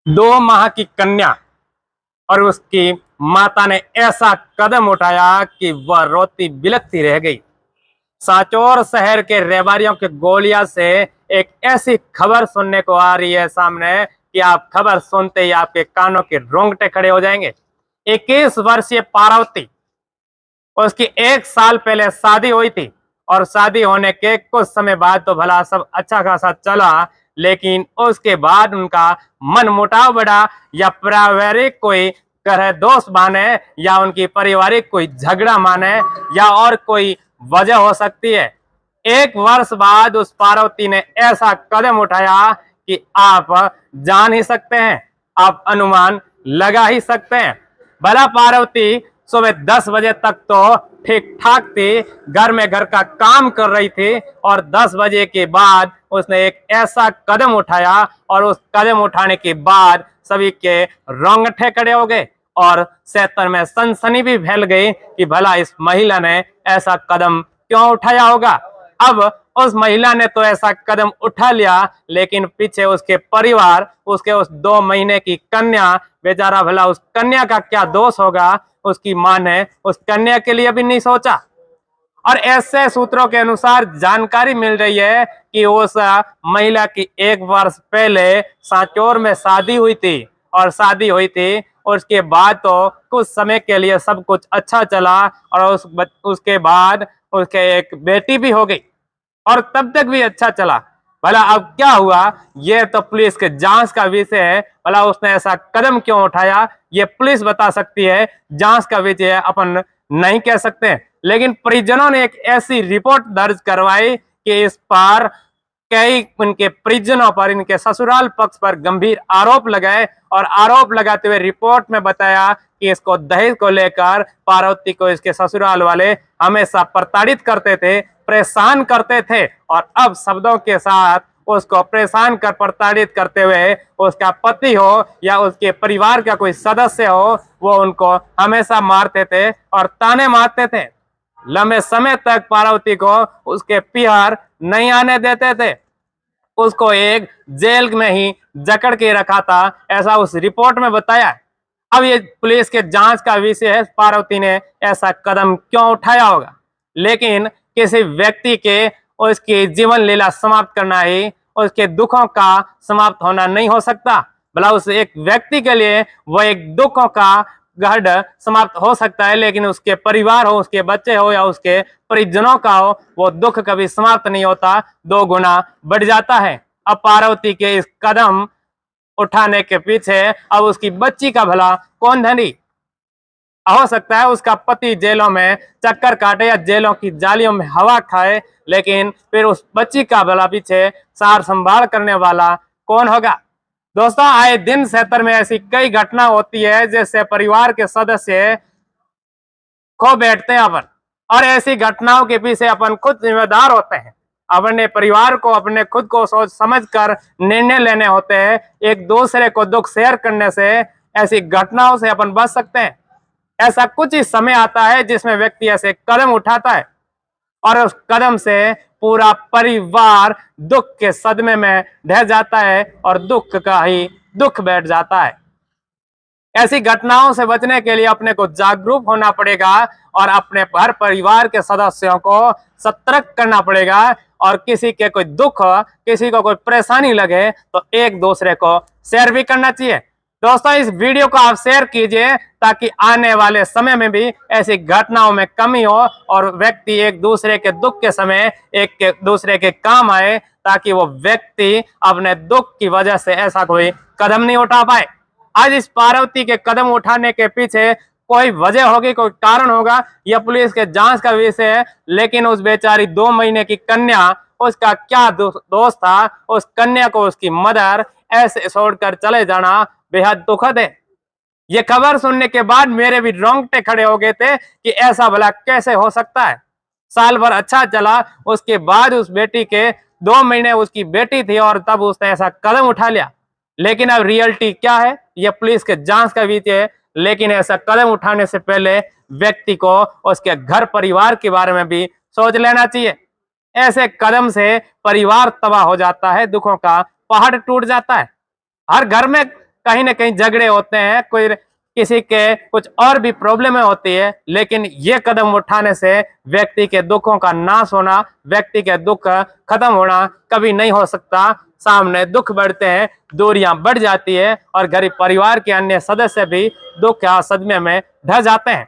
2 माह की कन्या और उसकी माता ने ऐसा कदम उठाया कि वह रोती बिलखती रह गई। सांचौर शहर के रेवाड़ियों के गोलिया से एक ऐसी खबर सुनने को आ रही है सामने कि आप खबर सुनते ही आपके कानों के रोंगटे खड़े हो जाएंगे। 21 वर्षीय पार्वती, उसकी 1 साल पहले शादी हुई थी और शादी होने के कुछ समय बाद तो भला सब अच्छा खासा चला, लेकिन उसके बाद उनका मन मुटाव बढ़ा या पारिवारिक कोई ग्रह दोष माने या उनकी पारिवारिक कोई झगड़ा माने या और कोई वजह हो सकती है। 1 वर्ष बाद उस पार्वती ने ऐसा कदम उठाया कि आप जान ही सकते हैं, आप अनुमान लगा ही सकते हैं। भला पार्वती सुबह 10 बजे तक तो ठीक ठाक थी, घर में घर का काम कर रही थी और 10 बजे के बाद उसने एक ऐसा कदम उठाया और उस कदम उठाने के बाद सभी के रोंगटे खड़े हो गए और क्षेत्र में सनसनी भी फैल गई कि भला इस महिला ने ऐसा कदम क्यों उठाया होगा। अब उस महिला ने तो ऐसा कदम उठा लिया, लेकिन पीछे उसके परिवार, उसके उस 2 महीने की कन्या, बेचारा भला उस कन्या का क्या दोष होगा, उसकी मां ने उस कन्या के लिए भी नहीं सोचा। और ऐसे सूत्रों के अनुसार जानकारी मिल रही है कि उस महिला की 1 वर्ष पहले सांचौर में शादी हुई थी और शादी हुई थी उसके बाद तो कुछ समय के लिए सब कुछ अच्छा चला और उसके बाद उसके एक बेटी भी हो गई और तब तक भी अच्छा चला। भला अब क्या हुआ, ये तो पुलिस के जांच का विषय है। भला उसने ऐसा कदम क्यों उठाया, ये पुलिस बता सकती है, जांच का विषय अपन नहीं कह सकते। लेकिन परिजनों ने एक ऐसी रिपोर्ट दर्ज करवाई कि इस पर कई उनके परिजनों पर, इनके ससुराल पक्ष पर गंभीर आरोप लगाए और आरोप लगाते हुए रिपोर्ट में बताया कि इसको दहेज को लेकर पार्वती को इसके ससुराल वाले हमेशा प्रताड़ित करते थे, परेशान करते थे और अब शब्दों के साथ उसको परेशान कर प्रताड़ित करते हुए उसका पति हो या उसके परिवार का कोई सदस्य हो, वो उनको हमेशा मारते थे और ताने मारते थे। लंबे समय तक पार्वती को उसके पियर नहीं आने देते थे, उसको एक जेल में ही जकड़ के रखा था, ऐसा उस रिपोर्ट में बताया। अब ये पुलिस के जांच का विषय है, पार्वती ने ऐसा कदम क्यों उठाया होगा। लेकिन किसी व्यक्ति के उसकी जीवन लीला समाप्त करना ही उसके दुखों का समाप्त होना नहीं हो सकता। भला उस एक व्यक्ति के लिए वो एक दुखों का गढ़ समाप्त हो सकता है, लेकिन उसके परिवार हो, उसके बच्चे हो या उसके परिजनों का हो, वो दुख कभी समाप्त नहीं होता, 2 गुना बढ़ जाता है। अब पार्वती के इस कदम उठाने के पीछे अब उसकी बच्ची का भला कौन धनी। हो सकता है उसका पति जेलों में चक्कर काटे या जेलों की जालियों में हवा खाए, लेकिन फिर उस बच्ची का भला पीछे सार संभाल करने वाला कौन होगा। दोस्तों, आए दिन क्षेत्र में ऐसी कई घटना होती है जिससे परिवार के सदस्य खो बैठते हैं अपन, और ऐसी घटनाओं के पीछे अपन खुद जिम्मेदार होते हैं। अपने परिवार को, अपने खुद को सोच समझ कर निर्णय लेने होते हैं। एक दूसरे को दुख शेयर करने से ऐसी घटनाओं से अपन बच सकते हैं। ऐसा कुछ ही समय आता है जिसमें व्यक्ति ऐसे कदम उठाता है और उस कदम से पूरा परिवार दुख के सदमे में ढह जाता है और दुख का ही दुख बैठ जाता है। ऐसी घटनाओं से बचने के लिए अपने को जागरूक होना पड़ेगा और अपने हर परिवार के सदस्यों को सतर्क करना पड़ेगा, और किसी के कोई दुख, किसी को कोई परेशानी लगे तो एक दूसरे को शेयर भी करना चाहिए। दोस्तों, इस वीडियो को आप शेयर कीजिए ताकि आने वाले समय में भी ऐसी घटनाओं में कमी हो और व्यक्ति एक दूसरे के दुख के समय एक दूसरे के काम आए, ताकि वो व्यक्ति अपने दुख की वजह से ऐसा कोई कदम नहीं उठा पाए। आज इस पार्वती के कदम उठाने के पीछे कोई वजह होगी, कोई कारण होगा, यह पुलिस के जांच का विषय है। लेकिन उस बेचारी 2 महीने की कन्या, उसका क्या दोष था, उस कन्या को उसकी मदर ऐसे छोड़कर चले जाना बेहद दुखद है। ये खबर सुनने के बाद मेरे भी रोंगटे खड़े हो गए थे कि ऐसा भला कैसे हो सकता है। साल भर अच्छा चला, उसके बाद उस बेटी के 2 महीने उसकी बेटी थी और तब उसने ऐसा कदम उठा लिया। लेकिन अब रियलिटी क्या है, यह पुलिस के जांच का विषय है। लेकिन ऐसा कदम उठाने से पहले व्यक्ति को उसके घर परिवार के बारे में भी सोच लेना चाहिए। ऐसे कदम से परिवार तबाह हो जाता है, दुखों का पहाड़ टूट जाता है। हर घर में कहीं ना कहीं झगड़े होते हैं, कोई किसी के कुछ और भी प्रॉब्लम होती है, लेकिन ये कदम उठाने से व्यक्ति के दुखों का नाश होना, व्यक्ति के दुख खत्म होना कभी नहीं हो सकता। सामने दुख बढ़ते हैं, दूरियां बढ़ जाती है और गरीब परिवार के अन्य सदस्य भी दुख या सदमे में ढह जाते हैं।